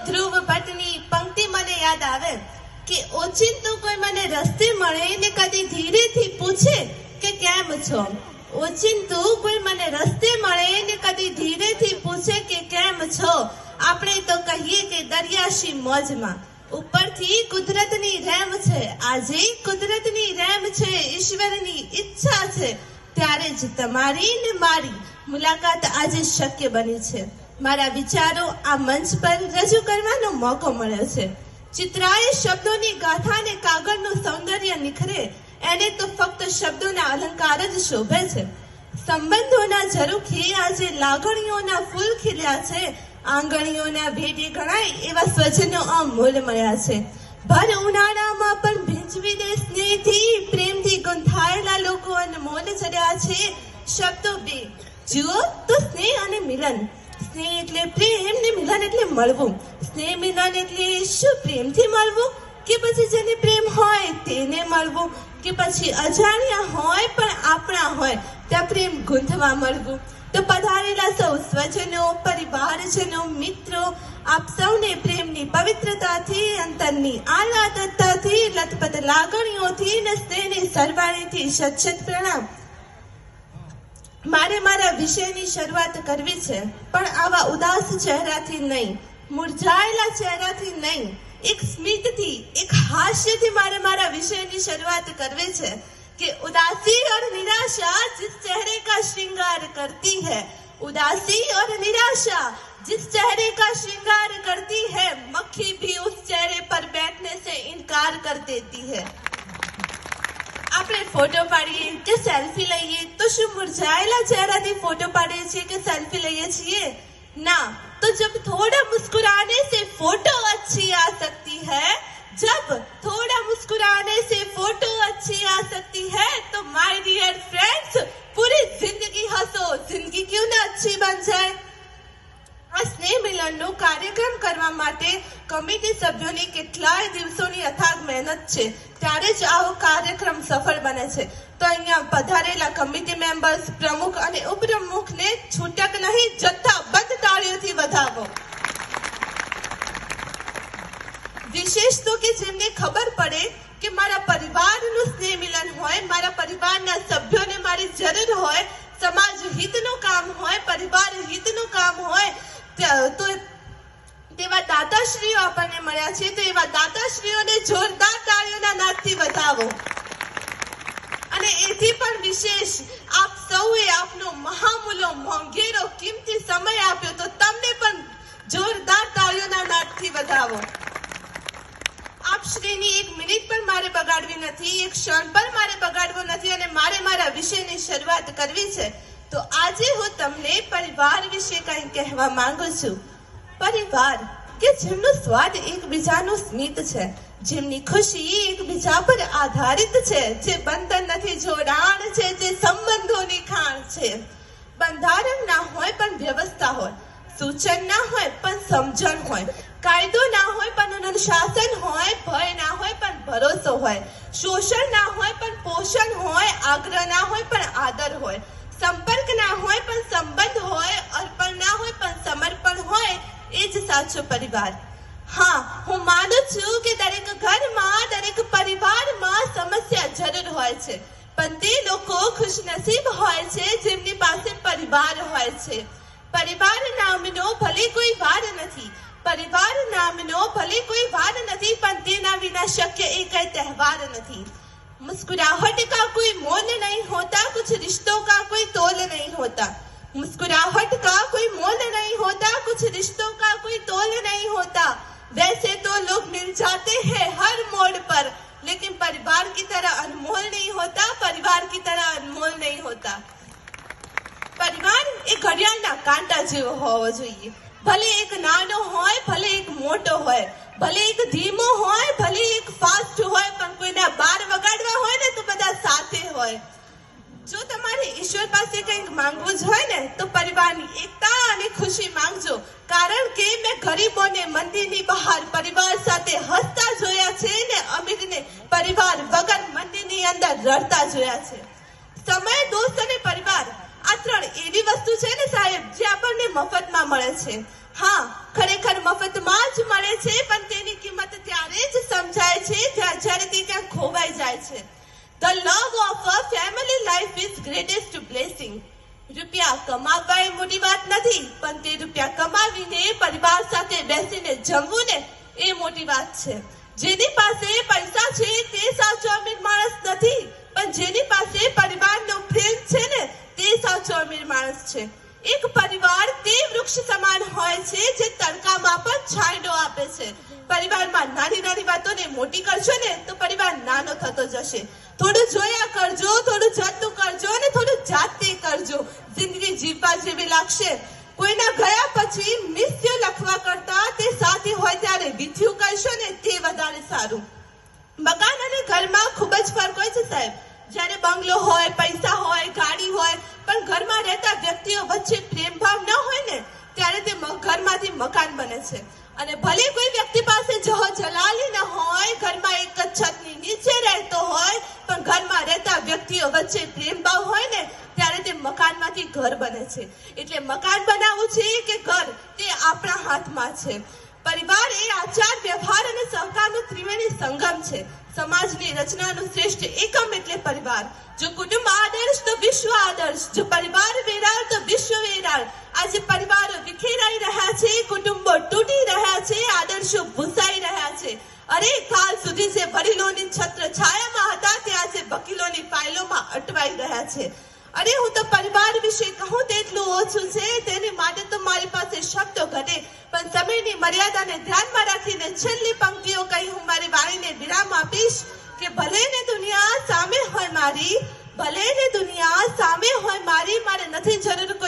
ધ્રુવ ભટ્ટની પંક્તિ મને યાદ આવે કે ઓચિંતું કોઈ મને રસ્તે મળે ને કદી ધીરેથી પૂછે કે કેમ છો. ઓચિંતું કોઈ મને રસ્તે મળે ને કદી ધીરેથી પૂછે કે કેમ છો. આપણે તો કહીએ કે દરિયાશી મોજમાં. ઉપરથી કુદરતની રહેમ છે, આજે કુદરતની રહેમ છે, ઈશ્વરની ઈચ્છા છે, ત્યારે જ તમારી ને મારી મુલાકાત આજે શક્ય બની છે. મારા વિચારો આ મંચ પર રજૂ કરવાનો મોકો મળ્યો છે. ચિત્રાએ શબ્દોની ગાથા ને કાગળનું સૌંદર્ય નિખરે એને તો ફક્ત શબ્દોના અલંકાર જ શોભે છે. સંબંધોના ઝરૂખે આજે લાગણીઓના ફૂલ ખીલ્યા છે. આંગણીઓના ભેટે ગણાય એવા સ્વજનો અમૂલ મળ્યા છે. ભર ઉનાળામાં પણ ભીંજવી દે સ્નેહથી, પ્રેમથી ગંથાયેલા લોકો અનમોલ ચડ્યા છે. શબ્દો બે જુઓ તો સ્નેહ અને મિલન. સ્નેહ એટલે પ્રેમ ને મિલન એટલે મળવું. સ્નેહ મિલન એટલે શું? પ્રેમથી મળવું કે પછી જેને પ્રેમ હોય તેને મળવું, કે પછી અજાણ્યા હોય પણ આપણા હોય ત્યાં પ્રેમ ગૂંથવા મળવું. તો પધારેલા સૌ સ્વજનો, પરિવારજનો, મિત્રો, આપ સૌને પ્રેમની પવિત્રતાથી, અંતરની આહલાદકતાથી, લથપથ લાગણીઓથી ને સ્નેહની સરવાણીથી સચ્ચત પ્રણામ. મારે મારા વિષયની શરૂઆત કરવી છે, પણ આવા ઉદાસ ચહેરાથી નહીં, મુરઝાયેલા ચહેરાથી નહીં, એક સ્મિતથી, એક હાસ્યથી મારે મારા વિષયની શરૂઆત કરવી છે कि उदासी और निराशा जिस चेहरे का श्रृंगार करती है, उदासी और निराशा जिस चेहरे का श्रृंगार करती है, मक्खी भी उस चेहरे पर बैठने से इनकार कर देती है. આપણે ફોટો પાડીએ કે સેલ્ફી લઈએ તો શું મુરઝાયેલા ચહેરાથી ફોટો પાડીએ છીએ કે સેલ્ફી લઈએ છીએ? ના, તો जब थोड़ा मुस्कुराने से फोटो अच्छी आ सकती है, जब थोड़ा मुस्कुराने से फोटो अच्छी आ सकती है, तो माय डियर फ्रेंड्स, पूरी जिंदगी हंसो, जिंदगी क्यों ना अच्छी बन जाए. આ સ્નેહ મિલનનો કાર્યક્રમ કરવા માટે કમિટી સભ્યોની કેટલાય દિવસોની અથાગ મહેનત છે, ત્યારે જ આવો કાર્યક્રમ સફળ બને છે. તો અહીંયા પધારેલા કમિટી મેમ્બર્સ, પ્રમુખ અને ઉપપ્રમુખને છૂટક નહીં જથ્થાબંધ તાળીઓથી વધાવો. વિશેષ તો કે જેમને ખબર પડે કે મારા પરિવારનું સ્નેહ મિલન હોય, મારા પરિવારના સભ્યોને મારી જરૂર હોય, સમાજ હિતનું કામ હોય, પરિવાર હિતનું કામ હોય, તો તેવા દાતાશ્રીઓ આપણને મળ્યા છે. તો એવા દાતાશ્રીઓને જોરદાર તાળીઓના નાદથી વધાવો. અને એથી પણ વિશેષ આપ સૌએ આપનો મહામૂલો, મોંઘેરો, કિંમતી સમય આપ્યો, તો તમને પણ જોરદાર તાળીઓના નાદથી વધાવો. આપ શ્રીની એક મિનિટ પણ મારે બગાડવી નથી, એક ક્ષણ પણ મારે બગાડવો નથી, અને મારે મારા વિષયની શરૂઆત કરવી છે. તો આજે હું તમને પરિવાર વિશે કંઈ કહેવા માંગુ છું. પરિવાર કે જેમનો સ્વાદ એકબીજાનું સ્મિત છે, જેમની ખુશી એકબીજા પર આધારિત છે, જે બંધન નથી, જોડાણ છે, જે સંબંધોની ખાણ છે. બંધારણ ના હોય પણ વ્યવસ્થા હોય, સૂચન ના હોય પણ સમજણ હોય, કાયદો ના હોય પણ અનુશાસન હોય, ભય ના હોય પણ ભરોસો હોય, શોષણ ના હોય પણ પોષણ હોય, આગ્રહ ના હોય પણ આદર હોય, સંપર્ક ના હોય પણ સંબંધ હોય, અર્પણ ના હોય પણ સમર્પણ હોય, એ જ સાચો પરિવાર. હા, હું માનું છું કે દરેક ઘરમાં, દરેક પરિવારમાં સમસ્યા જરૂર હોય છે, પણ તે લોકો ખુશનસીબ હોય છે જેમની પાસે પરિવાર હોય છે. પરિવાર નામનો ભલે કોઈ વાર નથી, परिवार नामनो भले कोई वार नहीं, पर तेना विना शक्य एक त्यौहार नहीं. मुस्कुराहट का कोई मोल नहीं होता, कुछ रिश्तों का कोई तोल नहीं होता. मुस्कुराहट का कोई मोल नहीं होता, कुछ रिश्तों का कोई तोल नहीं होता. वैसे तो लोग मिल जाते हैं हर मोड़ पर, लेकिन परिवार की तरह अनमोल नहीं होता, परिवार की तरह अनमोल नहीं होता. परिवार एक घड़ियाळના કાંટા જેવો હોવો જોઈએ. ભલે એક નાનો હોય, ભલે એક મોટો હોય, ભલે એક ધીમો હોય, ભલે એક ફાસ્ટ હોય, પણ કોઈના બાર વગાડવા હોય ને તો બધા સાથે હોય. જો તમારે ઈશ્વર પાસે કંઈક માંગવું જ હોય ને તો પરિવારની એકતા અને ખુશી માંગજો, કારણ કે મેં ગરીબોને મંદિરની બહાર પરિવાર સાથે હસતા જોયા છે ને અમીરને પરિવાર વગર મંદિરની અંદર રડતા જોયા છે. સમય, દોસ્ત અને પરિવાર આ ત્રણ એવી વસ્તુ છે ને સાહેબ, જે આપણને મફતમાં મળે છે. હા, ખરેખર મફતમાં જ મળે છે, પણ તેની કિંમત ત્યારે જ સમજાય છે જ્યારે તે ત્યાં ખોવાઈ જાય છે. The love of a family life is greatest blessing. રૂપિયા કમાવવા એ મોટી વાત નથી, પણ તે રૂપિયા કમાવીને પરિવાર સાથે બેસીને જમવું ને એ મોટી વાત છે. જેની પાસે પૈસા છે તે સાચો અમીર માણસ નથી, પણ જેની પાસે પરિવારનો પ્રેમ છે ને તે સાચો અમીર માણસ છે. એક પરિવાર તે વૃક્ષ સમાન હોય છે જે તડકામાં પણ છાંયડો આપે છે. પરિવારમાં નાની નાની વાતોને મોટી કરશો ને તો પરિવાર નાનો થતો જશે. થોડું જોયા કરજો, થોડું જાતું કરજો અને થોડું જાતે કરજો. જિંદગી જીવવા જેવી લાગશે. કોઈના ગયા પછી મિસ યુ લખવા કરતા તે સાથે હોય ત્યારે વિથ્યું કરશો ને તે વધારે સારું. મકાન અને ઘરમાં ખૂબ જ ફરક હોય છે સાહેબ. જ્યારે બંગલો હોય, પૈસા હોય, ગાડી હોય, પણ ઘરમાં રહેતા વ્યક્તિઓ વચ્ચે પ્રેમ ભાવ ન હોય ને ત્યારે તે ઘરમાંથી મકાન બને છે. અને ભલે કોઈ વ્યક્તિ પાસે જહો જલાલી ન હોય, ઘરમાં એક જ છતની નીચે રહેતો હોય, પણ ઘરમાં રહેતા વ્યક્તિઓ વચ્ચે પ્રેમ ભાવ હોય ને ત્યારે તે મકાનમાંથી ઘર બને છે. એટલે મકાન બનાવવું છે કે ઘર તે આપણા હાથમાં છે. પરિવાર એ આચાર, વ્યવહાર અને સહકારનો ત્રિવેણી સંગમ છે. સમાજની રચનાનું શ્રેષ્ઠ એકમ એટલે પરિવાર. જો કુટુંબ આદર્શ તો વિશ્વ આદર્શ, જો પરિવાર વેરાળ તો વિશ્વ વેરાળ. આજે પરિવારો વિખેરાઈ રહ્યા છે, કુટુંબો તૂટી રહ્યા છે, આદર્શો ભૂસાઈ રહ્યા છે. અરે કાલ સુધી જે વડીલોની છત્ર છાયામાં હતા તે આજે વકીલોની ફાઇલોમાં અટવાઈ રહ્યા છે. અરે હું તો પરિવાર વિશે કહું તેટલું ઓછું છે. તેની માટે તો મારી પાસે શબ્દો ઘટે, પણ સમયની મર્યાદાને ધ્યાનમાં રાખીને છેલ્લી પંક્તિઓ કહી હું મારી વાણીને વિરામ આપીશ કે ભલે ને દુનિયા સામે હોય મારી, ભલે ને દુનિયા સામે હોય મારી, મારે નથી જરૂર કોઈ